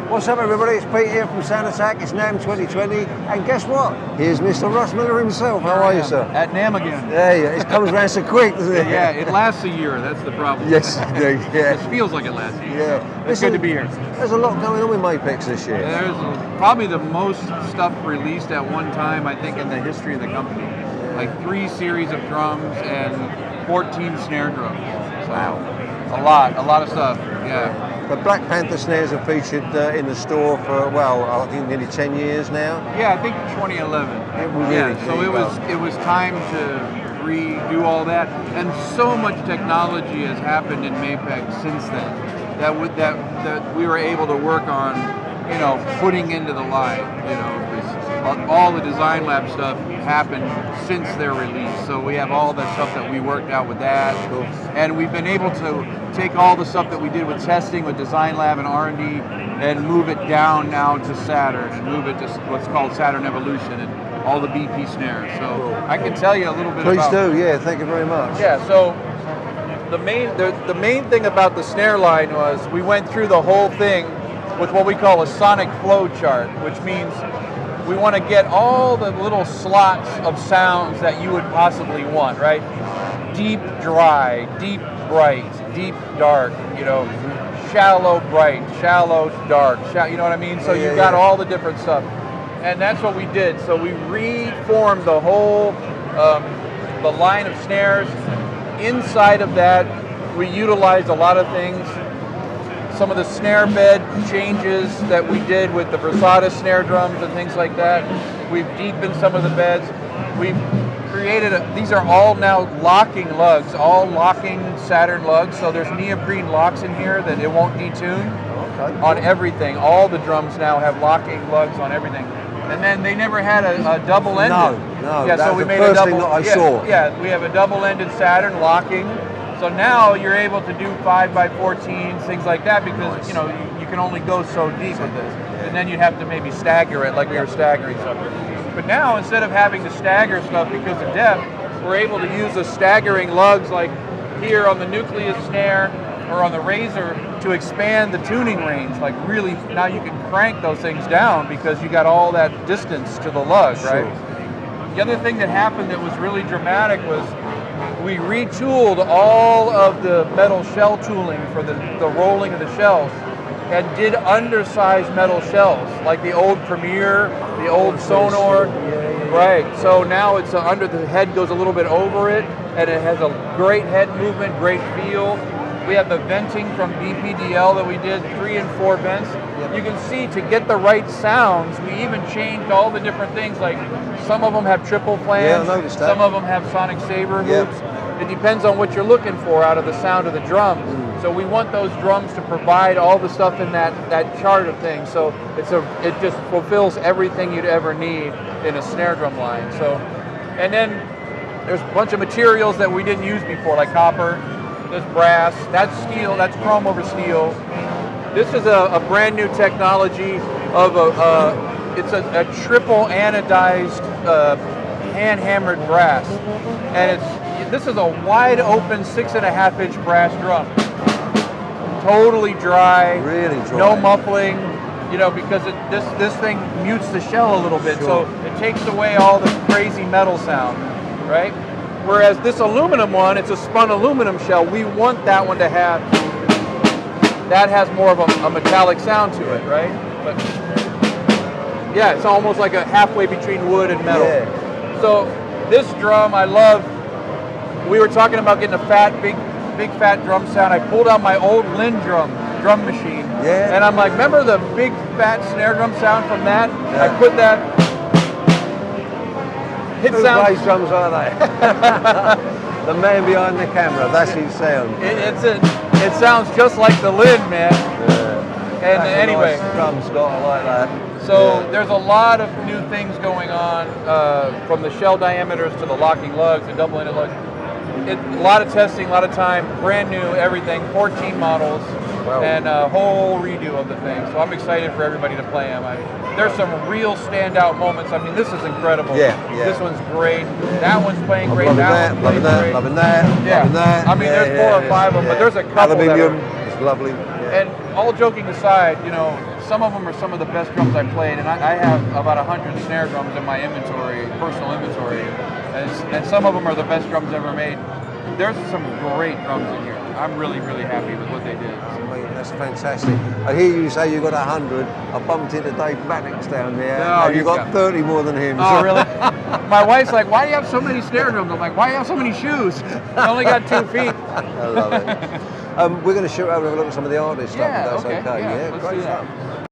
What's up everybody, it's Pete here from Sound Attack, it's NAMM 2020, and guess what? Here's Mr. Russ Miller himself. How are you, sir? At NAMM again. Yeah, it comes around so quick, doesn't it? Yeah, it lasts a year, that's the problem. Yes, indeed, yeah. It feels like it lasts a year. Yeah. It's good to be here. There's a lot going on with MAPEX this year. There's probably the most stuff released at one time, I think, in the history of the company. Like 3 series of drums and 14 snare drums. So, wow. A lot of stuff, yeah. The Black Panther snares are featured in the store for, well, I think nearly 10 years now. Yeah, I think 2011. So it was time to redo all that, and so much technology has happened in MAPEX since then that we were able to work on, you know, putting into the line. You know, all the design lab stuff happened since their release, so we have all that stuff that we worked out with that, and we've been able to take all the stuff that we did with testing with design lab and R&D and move it down now to Saturn and move it to what's called Saturn Evolution and all the BP snares. So I can tell you a little bit about. Please do, yeah, thank you very much. Yeah, so the main thing about the snare line was we went through the whole thing with what we call a sonic flow chart, which means we want to get all the little slots of sounds that you would possibly want, right? Deep, dry, deep, bright, deep, dark, you know, shallow, bright, shallow, dark, you know what I mean? So you got all the different stuff. And that's what we did. So we reformed the whole, the line of snares. Inside of that, we utilized a lot of things. Some of the snare bed changes that we did with the Versata snare drums and things like that. We've deepened some of the beds. We've created, these are all now locking lugs, all locking Saturn lugs. So there's neoprene locks in here that it won't detune on everything. All the drums now have locking lugs on everything. And then they never had a double-ended. No, yeah, that's so we the made first a double, thing that I saw. Yeah, we have a double-ended Saturn locking. So now you're able to do 5x14s, things like that, because you know you can only go so deep with this, and then you have to maybe stagger it like we were staggering stuff. But now instead of having to stagger stuff because of depth, we're able to use the staggering lugs like here on the Nucleus snare or on the Razor to expand the tuning range. Like really, now you can crank those things down because you got all that distance to the lug, right? The other thing that happened that was really dramatic was we retooled all of the metal shell tooling for the rolling of the shells and did undersized metal shells like the old Premier, the old Sonor, right? So now it's under, the head goes a little bit over it and it has a great head movement, great feel. We have the venting from BPDL that we did, 3 and 4 vents. You can see to get the right sounds, we even changed all the different things, like some of them have triple flange, some of them have sonic saber hoops. It depends on what you're looking for out of the sound of the drums. So we want those drums to provide all the stuff in that chart of things. So it just fulfills everything you'd ever need in a snare drum line. So, and then there's a bunch of materials that we didn't use before, like copper. There's brass, that's steel, that's chrome over steel. This is a brand new technology of it's a triple anodized hand-hammered brass. And this is a wide open 6.5 inch brass drum. Totally dry, really dry. No muffling, you know, because this thing mutes the shell a little bit, so it takes away all the crazy metal sound, right? Whereas this aluminum one, it's a spun aluminum shell. We want that one to have, that has more of a metallic sound to it, right? But yeah, it's almost like a halfway between wood and metal. Yeah. So this drum, I love. We were talking about getting a big fat drum sound. I pulled out my old Lynn drum machine. Yeah. And I'm like, remember the big fat snare drum sound from that? Yeah. I put that. It sounds drums are they? The man behind the camera, that's his sound. It sounds just like the Lynn, man. Yeah. And anyway, nice drum, Scott, I like that. So there's a lot of new things going on, from the shell diameters to the locking lugs, the double-ended lugs. A lot of testing, a lot of time, brand new everything, 14 models, and a whole redo of the thing. So I'm excited for everybody to play them. There's some real standout moments. I mean, this is incredible. Yeah. This one's great. That one's playing great. That one's playing great. Loving that. I mean, there's 4 or 5 of them, but there's a couple Aluminium that is lovely. And all joking aside, you know, some of them are some of the best drums I've played, and I have about 100 snare drums in my inventory, personal inventory, and some of them are the best drums ever made. There's some great drums in here. I'm really, really happy with what they did. That's fantastic. I hear you say you got 100. I bumped into Dave MAPEX down there, Oh, and you got 30 more than him. Oh, really? My wife's like, why do you have so many snare drums? I'm like, why do you have so many shoes? I only got 2 feet. I love it. We're going to shoot over and have a look at some of the artist stuff, if that's okay. Yeah, let's great do stuff. that.